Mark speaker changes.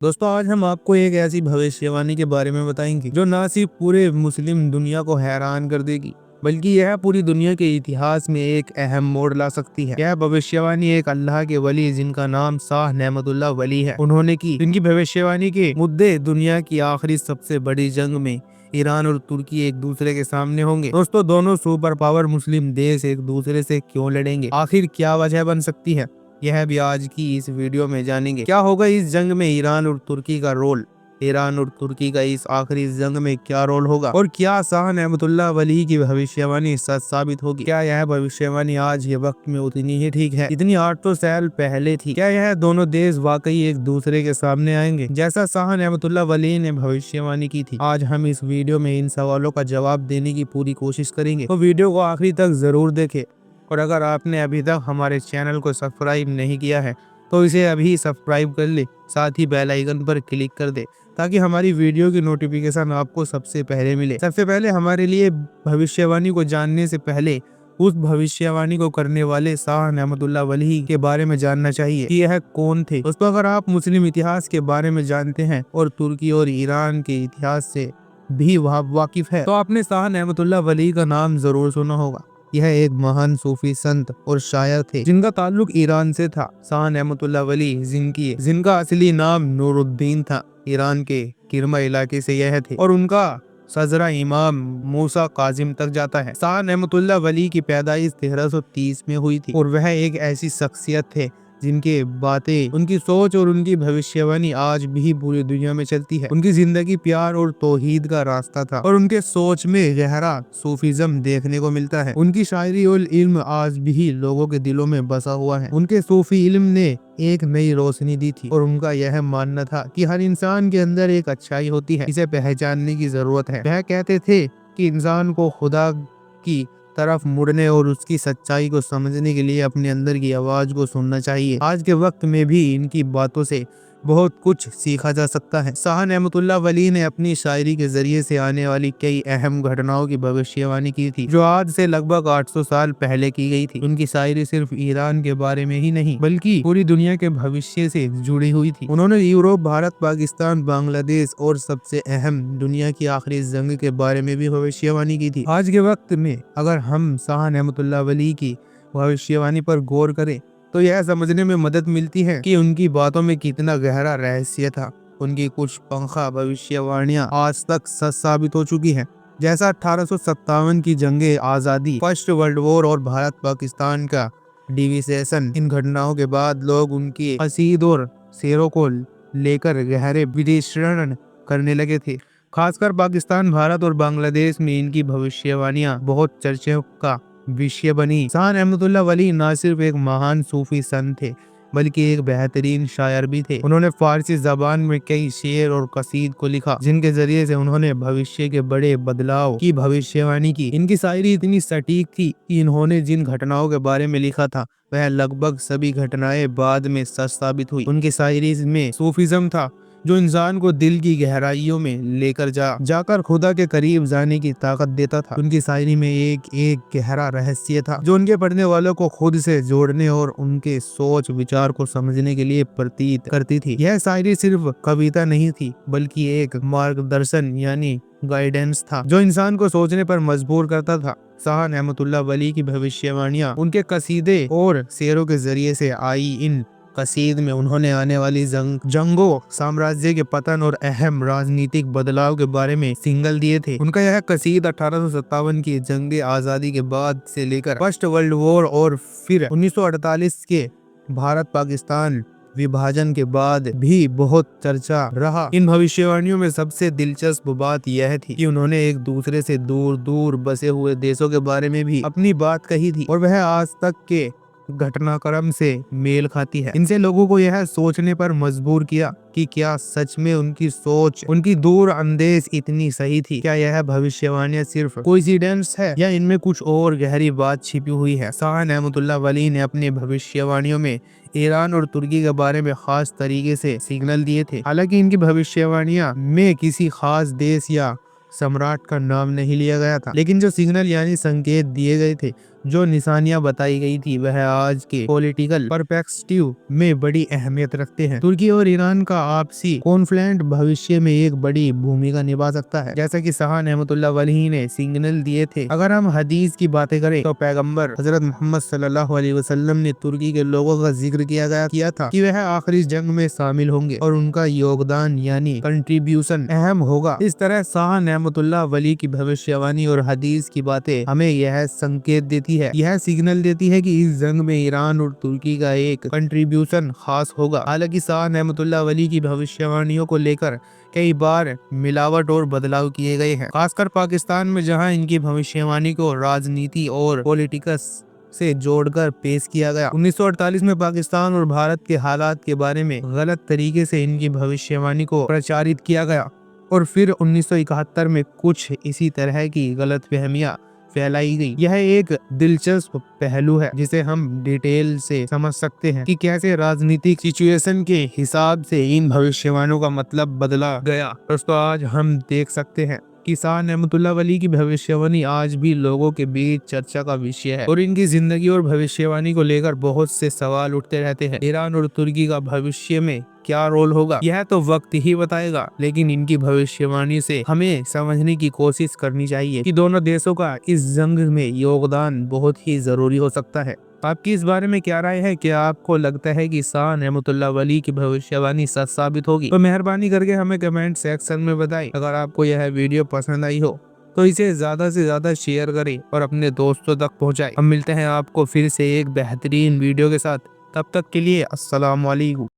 Speaker 1: दोस्तों आज हम आपको एक ऐसी भविष्यवाणी के बारे में बताएंगे जो ना सिर्फ पूरे मुस्लिम दुनिया को हैरान कर देगी बल्कि यह पूरी दुनिया के इतिहास में एक अहम मोड़ ला सकती है। यह भविष्यवाणी एक अल्लाह के वली जिनका नाम शाह नेमतुल्लाह वली है उन्होंने की। इनकी भविष्यवाणी के मुद्दे दुनिया की आखिरी सबसे बड़ी जंग में ईरान और तुर्की एक दूसरे के सामने होंगे। दोस्तों दोनों सुपर पावर मुस्लिम देश एक दूसरे से क्यों लड़ेंगे, आखिर क्या वजह बन सकती है, यह भी आज की इस वीडियो में जानेंगे। क्या होगा इस जंग में ईरान और तुर्की का रोल, ईरान और तुर्की का इस आखिरी जंग में क्या रोल होगा और क्या शाह नेमतुल्लाह वली की भविष्यवाणी सच साबित होगी। क्या यह भविष्यवाणी आज के वक्त में उतनी ही ठीक है जितनी 800 साल पहले थी। क्या यह दोनों देश वाकई एक दूसरे के सामने आएंगे जैसा शाह नेमतुल्लाह वली ने भविष्यवाणी की थी। आज हम इस वीडियो में इन सवालों का जवाब देने की पूरी कोशिश करेंगे, तो वीडियो को आखिरी तक जरूर देखें। और अगर आपने अभी तक हमारे चैनल को सब्सक्राइब नहीं किया है तो इसे अभी सब्सक्राइब कर ले, साथ ही बेल आइकन पर क्लिक कर दे ताकि हमारी वीडियो की नोटिफिकेशन आपको सबसे पहले मिले। सबसे पहले हमारे लिए भविष्यवाणी को जानने से पहले उस भविष्यवाणी को करने वाले शाह नेमतुल्लाह वली के बारे में जानना चाहिए कि यह कौन थे। दोस्तों अगर आप मुस्लिम इतिहास के बारे में जानते हैं और तुर्की और ईरान के इतिहास से भी वाकिफ है तो आपने शाह नेमतुल्लाह वली का नाम जरूर सुना होगा। यह एक महान सूफी संत और शायर थे जिनका ताल्लुक ईरान से था। शाह नेमतुल्लाह वली जिनका असली नाम नूरुद्दीन था, ईरान के किरमा इलाके से यह थे और उनका सजरा इमाम मूसा काजिम तक जाता है। शाह नेमतुल्लाह वली की पैदाइश 1330 में हुई थी और वह एक ऐसी शख्सियत थे जिनके बातें, उनकी सोच और उनकी भविष्यवाणी आज भी पूरी दुनिया में चलती है। उनकी जिंदगी प्यार और तौहीद का रास्ता था और उनके सोच में गहरा सूफीज्म देखने को मिलता है। उनकी शायरी और इल्म आज भी लोगों के दिलों में बसा हुआ है। उनके सूफी इल्म ने एक नई रोशनी दी थी और उनका यह मानना था कि हर इंसान के अंदर एक अच्छाई होती है, इसे पहचानने की जरूरत है। वह कहते थे कि इंसान को खुदा की तरफ मुड़ने और उसकी सच्चाई को समझने के लिए अपने अंदर की आवाज को सुनना चाहिए। आज के वक्त में भी इनकी बातों से बहुत कुछ सीखा जा सकता है। शाह नेमतुल्लाह वली ने अपनी शायरी के जरिए से आने वाली कई अहम घटनाओं की भविष्यवाणी की थी जो आज से लगभग 800 साल पहले की गई थी। उनकी शायरी सिर्फ ईरान के बारे में ही नहीं बल्कि पूरी दुनिया के भविष्य से जुड़ी हुई थी। उन्होंने यूरोप, भारत, पाकिस्तान, बांग्लादेश और सबसे अहम दुनिया की आखिरी जंग के बारे में भी भविष्यवाणी की थी। आज के वक्त में अगर हम शाह नेमतुल्लाह वली की भविष्यवाणी पर गौर करें तो यह समझने में मदद मिलती है कि उनकी बातों में कितना गहरा रहस्य था। उनकी कुछ पंखा भविष्यवाणियां आज तक सच साबित हो चुकी हैं, जैसा 1857 की जंगे आजादी, फर्स्ट वर्ल्ड वॉर और भारत पाकिस्तान का डिवीजेशन। इन घटनाओं के बाद लोग उनकी कसीद और शेरों को लेकर गहरे विश्लेषण करने लगे थे। खासकर पाकिस्तान, भारत और बांग्लादेश में इनकी भविष्यवाणियां बहुत चर्चा का विषय बनी। शाह नेमतुल्लाह वली न सिर्फ एक महान सूफी संत थे बल्कि एक बेहतरीन शायर भी थे। उन्होंने फारसी जबान में कई शेर और कसीद को लिखा जिनके जरिए से उन्होंने भविष्य के बड़े बदलाव की भविष्यवाणी की। इनकी शायरी इतनी सटीक थी कि इन्होंने जिन घटनाओं के बारे में लिखा था वह लगभग सभी घटनाएं बाद में सच साबित हुई। उनकी शायरी में सूफीज्म था जो इंसान को दिल की गहराइयों में लेकर जाकर खुदा के करीब जाने की ताकत देता था। उनकी शायरी में एक गहरा रहस्य था जो उनके पढ़ने वालों को खुद से जोड़ने और उनके सोच विचार को समझने के लिए प्रतीत करती थी। यह शायरी सिर्फ कविता नहीं थी बल्कि एक मार्गदर्शन यानी गाइडेंस था जो इंसान को सोचने पर मजबूर करता था। शाह नेमतुल्लाह वली की भविष्यवाणियां उनके कसीदे और शेरों के जरिए से आई। इन कसीद में उन्होंने आने वाली जंगों, साम्राज्य के पतन और अहम राजनीतिक बदलाव के बारे में सिंगल दिए थे। उनका यह कसीद 1857 की जंगे आजादी के बाद से लेकर फर्स्ट वर्ल्ड वॉर और फिर 1948 के भारत पाकिस्तान विभाजन के बाद भी बहुत चर्चा रहा। इन भविष्यवाणियों में सबसे दिलचस्प बात यह थी कि उन्होंने एक दूसरे से दूर दूर बसे हुए देशों के बारे में भी अपनी बात कही थी और वह आज तक के घटनाक्रम से मेल खाती है। इनसे लोगों को यह सोचने पर मजबूर किया कि क्या सच में उनकी सोच, उनकी दूर अंदेश इतनी सही थी। क्या यह भविष्यवाणियां सिर्फ कोइंसिडेंस है या इनमें कुछ और गहरी बात छिपी हुई है। शाह नेमतुल्लाह वली ने अपनी भविष्यवाणियों में ईरान और तुर्की के बारे में खास तरीके से सिग्नल दिए थे। हालांकि इनकी भविष्यवाणियां में किसी खास देश या सम्राट का नाम नहीं लिया गया था, लेकिन जो सिग्नल यानी संकेत दिए गए थे जो निशानियां बताई गई थी वह आज के पॉलिटिकल परस्पेक्टिव में बड़ी अहमियत रखते हैं। तुर्की और ईरान का आपसी कॉन्फ्लिक्ट भविष्य में एक बड़ी भूमिका निभा सकता है, जैसा कि शाह नेमतुल्लाह वली ने सिग्नल दिए थे। अगर हम हदीस की बातें करें तो पैगंबर हजरत मोहम्मद सल्लल्लाहु अलैहि वसल्लम ने तुर्की के लोगों का जिक्र किया था कि वह आखिरी जंग में शामिल होंगे और उनका योगदान यानी कंट्रीब्यूशन अहम होगा। इस तरह शाह नेमतुल्लाह वली की भविष्यवाणी और हदीस की बातें हमें यह संकेत देती है, यह सिग्नल देती है कि इस जंग में ईरान और तुर्की का एक कंट्रीब्यूशन खास होगा। हालांकि शाह नेमतुल्लाह वली की भविष्यवाणियों को लेकर कई बार मिलावट और बदलाव किए गए हैं, खासकर पाकिस्तान में, जहां इनकी भविष्यवाणी को राजनीति और पॉलिटिक्स से जोड़कर पेश किया गया। 1948 में पाकिस्तान और भारत के हालात के बारे में गलत तरीके से इनकी भविष्यवाणी को प्रचारित किया गया और फिर 1971 में कुछ इसी तरह की गलतफहमियां फैलाई गई। यह एक दिलचस्प पहलू है जिसे हम डिटेल से समझ सकते हैं कि कैसे राजनीतिक सिचुएशन के हिसाब से इन भविष्यवाणियों का मतलब बदला गया। दोस्तों, आज हम देख सकते हैं कि शाह नेमतुल्लाह वली की भविष्यवाणी आज भी लोगों के बीच चर्चा का विषय है और इनकी जिंदगी और भविष्यवाणी को लेकर बहुत से सवाल उठते रहते हैं। ईरान और तुर्की का भविष्य में क्या रोल होगा यह तो वक्त ही बताएगा, लेकिन इनकी भविष्यवाणी से हमें समझने की कोशिश करनी चाहिए कि दोनों देशों का इस जंग में योगदान बहुत ही जरूरी हो सकता है। आपकी इस बारे में क्या राय है? क्या आपको लगता है कि शाह नेमतुल्लाह वली की भविष्यवाणी सच साबित होगी? तो मेहरबानी करके हमें कमेंट सेक्शन में बताएं। अगर आपको यह वीडियो पसंद आई हो तो इसे ज्यादा से ज्यादा शेयर करें और अपने दोस्तों तक पहुंचाएं। हम मिलते हैं आपको फिर से एक बेहतरीन वीडियो के साथ। तब तक के लिए अस्सलाम वालेकुम।